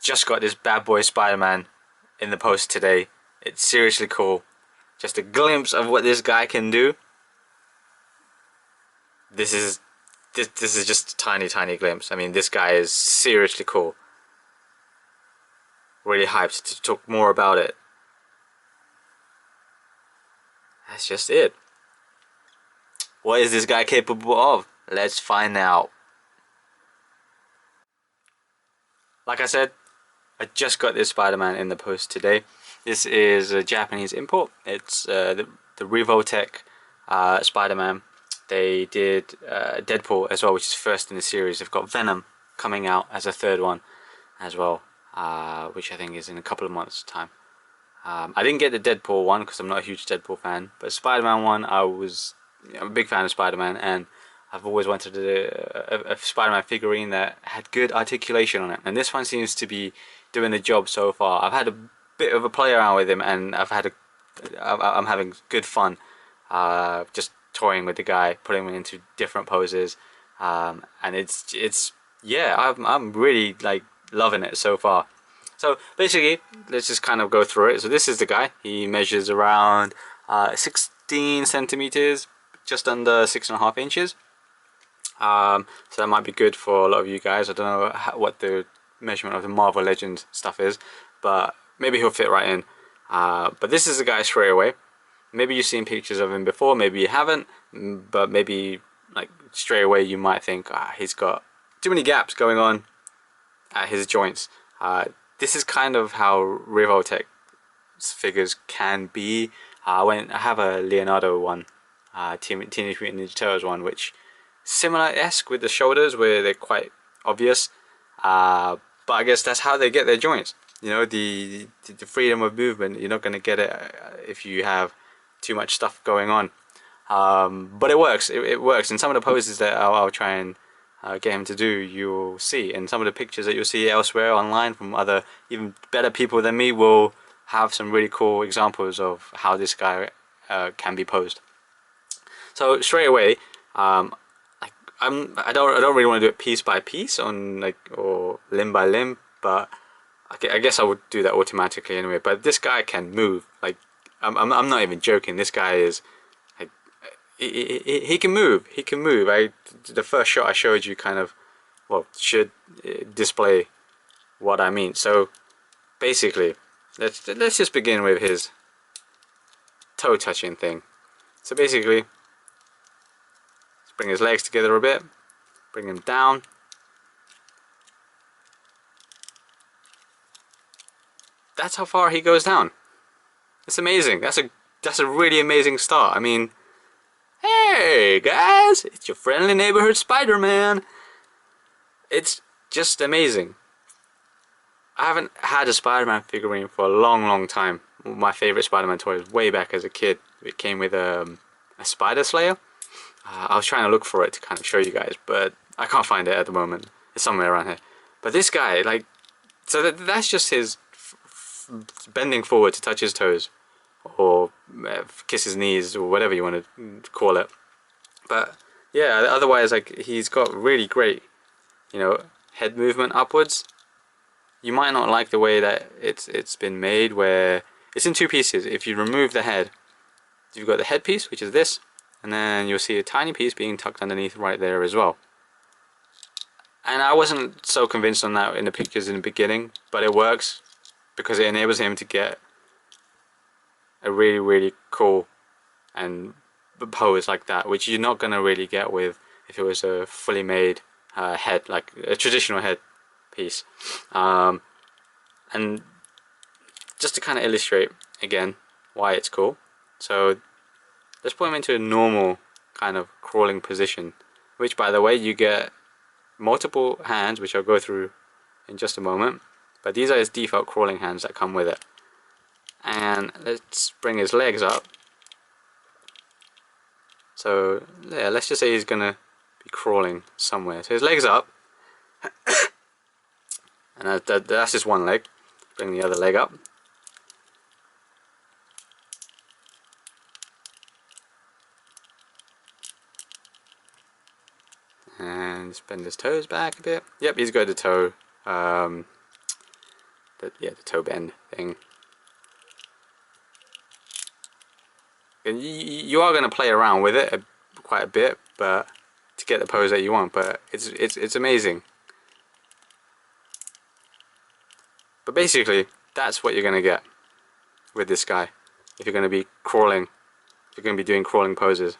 just got this bad boy Spider-Man in the post today. It's seriously cool. Just a glimpse of what this guy can do. This is just a tiny glimpse. I mean, this guy is seriously cool. Really hyped to talk more about it. That's just it. What is this guy capable of? Let's find out. Like I said, I just got this Spider-Man in the post today. This is a Japanese import. It's the Revoltech Spider-Man. They did Deadpool as well, which is first in the series. They've got Venom coming out as a third one as well, which I think is in a couple of months' time. I didn't get the Deadpool one because I'm not a huge Deadpool fan, but Spider-Man one, I'm a big fan of Spider-Man, and I've always wanted a Spider-Man figurine that had good articulation on it, and this one seems to be doing the job so far. I've had a bit of a play around with him, and I'm having good fun, just toying with the guy, putting him into different poses, and yeah, I'm really like loving it so far. So basically, let's just kind of go through it. So this is the guy. He measures around 16 centimeters, just under 6.5 inches. So that might be good for a lot of you guys. I don't know what the measurement of the Marvel Legends stuff is, but maybe he'll fit right in. But this is the guy straight away. Maybe you've seen pictures of him before, maybe you haven't, but maybe like straight away you might think he's got too many gaps going on at his joints. This is kind of how Revoltech figures can be. I have a Leonardo one, Teenage Mutant Ninja Turtles one, which similar-esque with the shoulders where they're quite obvious. But I guess that's how they get their joints. You know, the freedom of movement, you're not going to get it if you have too much stuff going on. But it works. It works. And some of the poses that I'll try and get him to do, you'll see. And some of the pictures that you'll see elsewhere online from other even better people than me will have some really cool examples of how this guy can be posed. So straight away, I don't really want to do it piece by piece or limb by limb, but I guess I would do that automatically anyway. But this guy can move. Like I'm not even joking. This guy is like he can move. He can move. The first shot I showed you kind of should display what I mean. So basically, let's just begin with his toe touching thing. So basically, let's bring his legs together a bit. Bring him down. That's how far he goes down. That's amazing. That's a really amazing start. I mean, hey guys, it's your friendly neighborhood Spider-Man. It's just amazing. I haven't had a Spider-Man figurine for a long time. My favorite Spider-Man toy was way back as a kid. It came with a Spider Slayer. I was trying to look for it to kind of show you guys, but I can't find it at the moment. It's somewhere around here. But this guy, like, so that's just his bending forward to touch his toes, or kiss his knees, or whatever you want to call it. But yeah, otherwise, like, he's got really great, you know, head movement upwards. You might not like the way that it's been made, where it's in two pieces. If you remove the head, you've got the head piece, which is this, and then you'll see a tiny piece being tucked underneath right there as well. And I wasn't so convinced on that in the pictures in the beginning, but it works because it enables him to get a really cool and pose like that, which you're not going to really get with if it was a fully made head, like a traditional head piece. And just to kind of illustrate again why it's cool, so let's put him into a normal kind of crawling position, which, by the way, you get multiple hands, which I'll go through in just a moment, but these are his default crawling hands that come with it. And let's bring his legs up. So yeah, let's just say he's gonna be crawling somewhere. So his legs up, and that's just one leg. Bring the other leg up. And just bend his toes back a bit. Yep, he's got the toe. the toe bend thing. And you are going to play around with it quite a bit, but to get the pose that you want. But it's amazing. But basically, that's what you're going to get with this guy if you're going to be crawling. If you're going to be doing crawling poses.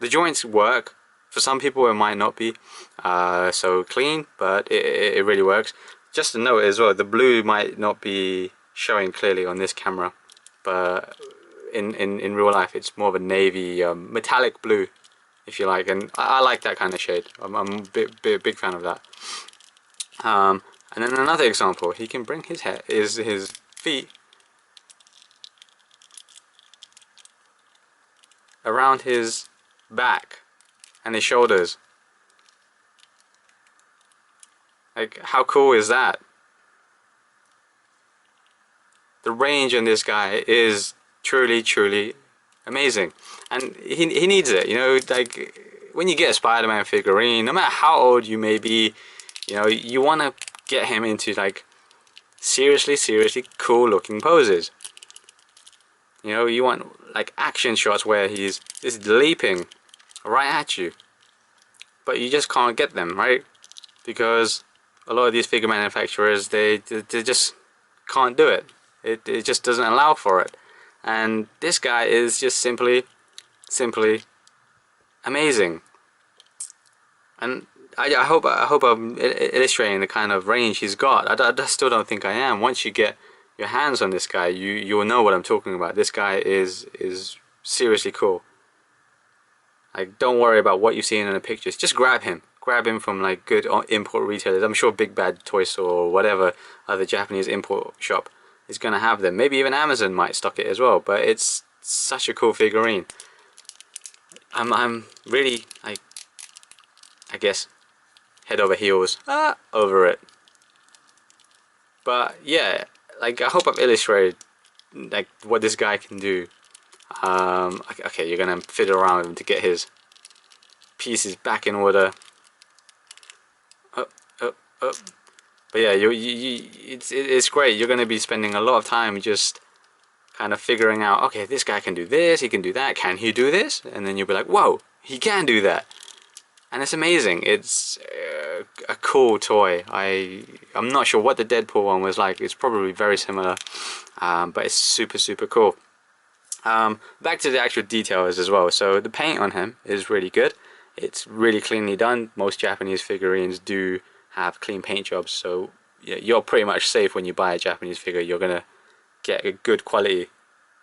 The joints work. For some people, it might not be so clean, but it really works. Just a note as well, the blue might not be showing clearly on this camera, but in real life it's more of a navy metallic blue, if you like, and I like that kind of shade. I'm a big fan of that. And then another example, he can bring his feet around his back and his shoulders. Like, how cool is that? The range in this guy is truly amazing, and he needs it. You know, like when you get a Spider-Man figurine, no matter how old you may be, you know, you want to get him into like seriously cool looking poses. You know, you want like action shots where he's just leaping right at you, but you just can't get them, right? Because a lot of these figure manufacturers, they just can't do it. It just doesn't allow for it. And this guy is just simply amazing. And I hope I'm illustrating the kind of range he's got. I still don't think I am. Once you get your hands on this guy, you'll know what I'm talking about. This guy is seriously cool. Like, don't worry about what you've seen in the pictures. Just grab him. Grab him from like good import retailers. I'm sure Big Bad Toy Store or whatever other Japanese import shop is gonna have them. Maybe even Amazon might stock it as well. But it's such a cool figurine. I'm really, like, I guess, head over heels over it. But yeah, like, I hope I've illustrated like what this guy can do. Okay, you're gonna fiddle around with him to get his pieces back in order. But yeah, it's great. You're gonna be spending a lot of time just kind of figuring out, okay, this guy can do this, he can do that, can he do this? And then you'll be like, whoa, he can do that. And it's amazing. It's a cool toy. I'm not sure what the Deadpool one was like. It's probably very similar, but it's super cool. Back to the actual details as well. So the paint on him is really good. It's really cleanly done. Most Japanese figurines do have clean paint jobs, so yeah, you're pretty much safe when you buy a Japanese figure. You're gonna get a good quality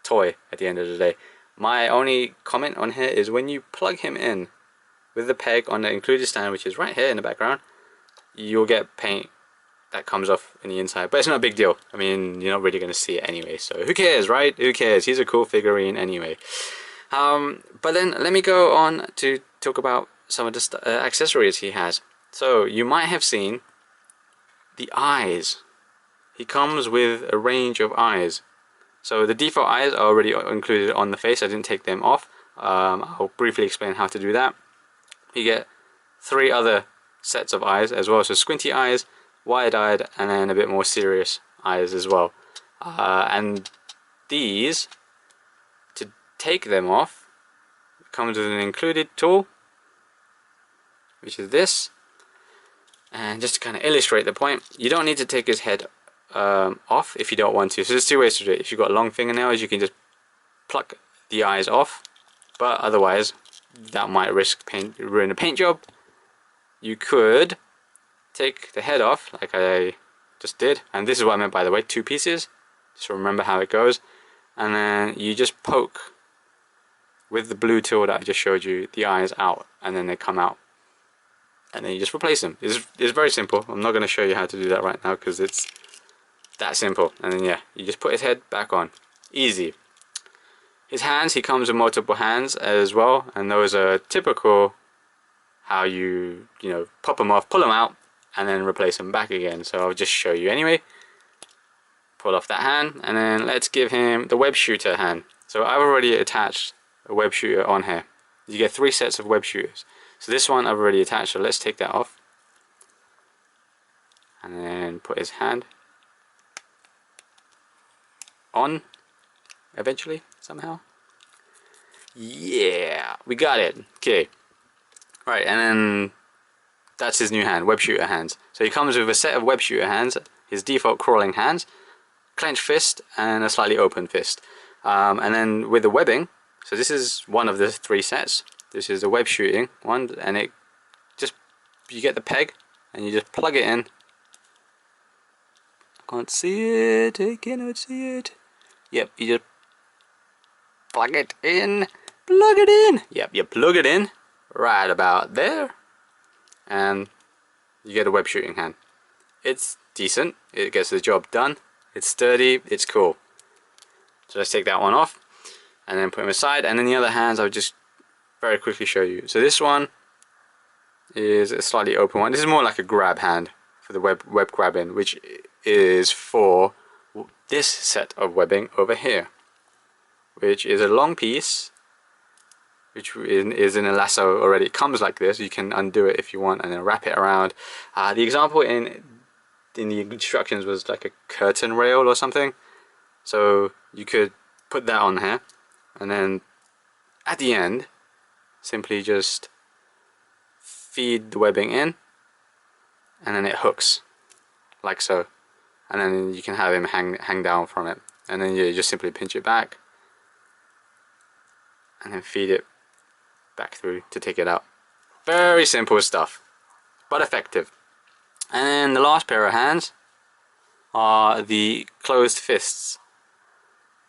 toy at the end of the day. My only comment on here is when you plug him in with the peg on the included stand, which is right here in the background, you'll get paint that comes off in the inside, but it's not a big deal. I mean, you're not really going to see it anyway, so who cares, right? Who cares? He's a cool figurine anyway. But then let me go on to talk about some of the accessories he has. So you might have seen the eyes. He comes with a range of eyes. So the default eyes are already included on the face. I didn't take them off. I'll briefly explain how to do that. You get 3 other sets of eyes as well. So squinty eyes, wide-eyed, and then a bit more serious eyes as well. And these, to take them off, comes with an included tool, which is this. And just to kind of illustrate the point, you don't need to take his head off if you don't want to. So there's 2 ways to do it. If you've got long fingernails, you can just pluck the eyes off, but otherwise that might risk ruin the paint job. You could take the head off like I just did, and this is what I meant, by the way, 2 pieces, just remember how it goes. And then you just poke with the blue tool that I just showed you the eyes out, and then they come out, and then you just replace them. It's very simple. I'm not going to show you how to do that right now because it's that simple. And then yeah, you just put his head back on. Easy. His hands, he comes with multiple hands as well, and those are typical how you know, pop them off, pull them out, and then replace them back again. So I'll just show you anyway. Pull off that hand, and then let's give him the web shooter hand. So I've already attached a web shooter on here. You get 3 sets of web shooters. So this one I've already attached, so let's take that off. and then put his hand on eventually somehow. Yeah, we got it. Okay, right, and then that's his new hand, web shooter hands. So he comes with a set of web shooter hands, his default crawling hands, clenched fist, and a slightly open fist. And then with the webbing, so this is one of the 3 sets. This is the web shooting one, and it just, you get the peg and you just plug it in. I can't see it, I cannot see it. Yep, you just plug it in, plug it in. Yep, you plug it in right about there, and you get a web shooting hand. It's decent, it gets the job done, it's sturdy, it's cool. So let's take that one off and then put them aside, and then the other hands I'll just very quickly show you. So this one is a slightly open one. This is more like a grab hand for the web grabbing, which is for this set of webbing over here, which is a long piece which is in a lasso already. It comes like this, you can undo it if you want and then wrap it around. The example in the instructions was like a curtain rail or something, so you could put that on here and then at the end simply just feed the webbing in and then it hooks like so, and then you can have him hang down from it, and then you just simply pinch it back and then feed it back through to take it out. Very simple stuff, but effective. And then the last pair of hands are the closed fists.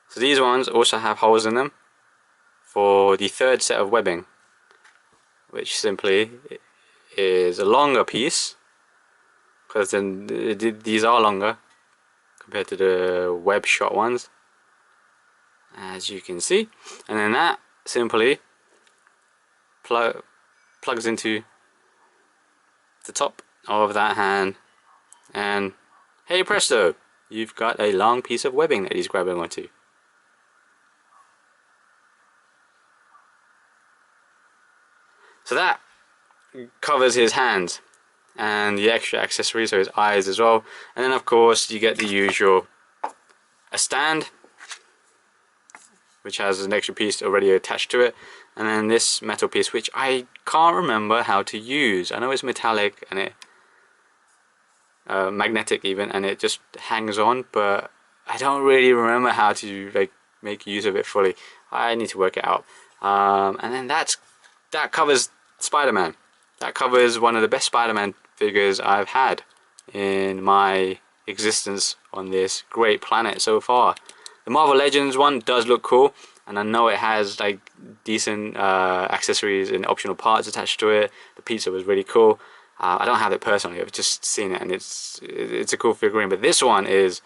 So these ones also have holes in them for the 3rd set of webbing, which simply is a longer piece, because then these are longer compared to the web shot ones, as you can see. And then that simply plugs into the top of that hand, and hey presto, you've got a long piece of webbing that he's grabbing onto. So that covers his hands and the extra accessories, so his eyes as well. And then of course you get the usual, a stand which has an extra piece already attached to it, and then this metal piece which I can't remember how to use. I know it's metallic and it magnetic even, and it just hangs on, but I don't really remember how to like make use of it fully. I need to work it out. And then that covers Spider-Man. That covers one of the best Spider-Man figures I've had in my existence on this great planet so far. The Marvel Legends one does look cool, and I know it has like decent accessories and optional parts attached to it. The pizza was really cool. I don't have it personally, I've just seen it, and it's a cool figurine. But this one is,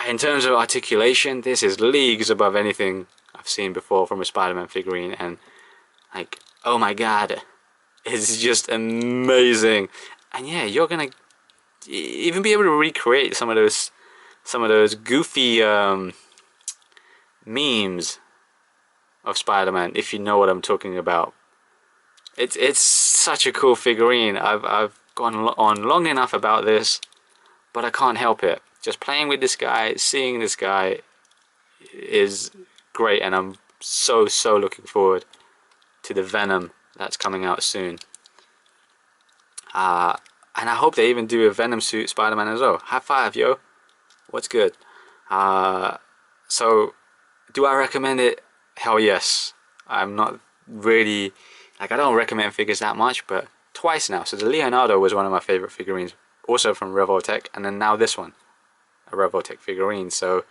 in terms of articulation, this is leagues above anything I've seen before from a Spider-Man figurine, and like, oh my god, it's just amazing. And yeah, you're gonna even be able to recreate some of those goofy memes of Spider-Man, if you know what I'm talking about. It's such a cool figurine. I've gone on long enough about this, but I can't help it. Just playing with this guy, seeing this guy is great, and I'm so looking forward to the Venom that's coming out soon. And I hope they even do a Venom suit Spider-Man as well. High five, yo. What's good? So, do I recommend it? Hell yes. I'm not really, like, I don't recommend figures that much, but twice now. So the Leonardo was one of my favorite figurines, also from Revoltech, and then now this one, a Revoltech figurine. So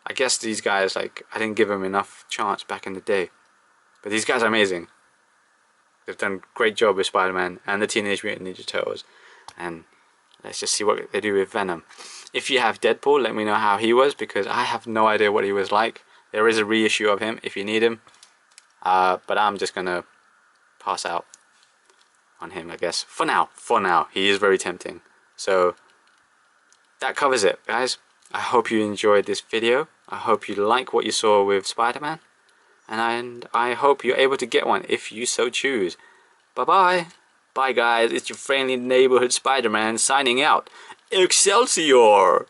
I guess these guys, like, I didn't give them enough chance back in the day, but these guys are amazing. They've done a great job with Spider-Man and the Teenage Mutant Ninja Turtles, and let's just see what they do with Venom. If you have Deadpool, let me know how he was, because I have no idea what he was like. There is a reissue of him if you need him, but I'm just gonna pass out on him, I guess. For now, he is very tempting. So that covers it, guys. I hope you enjoyed this video. I hope you like what you saw with Spider-Man, and I hope you're able to get one if you so choose. Bye bye. Bye guys, it's your friendly neighborhood Spider-Man signing out. Excelsior!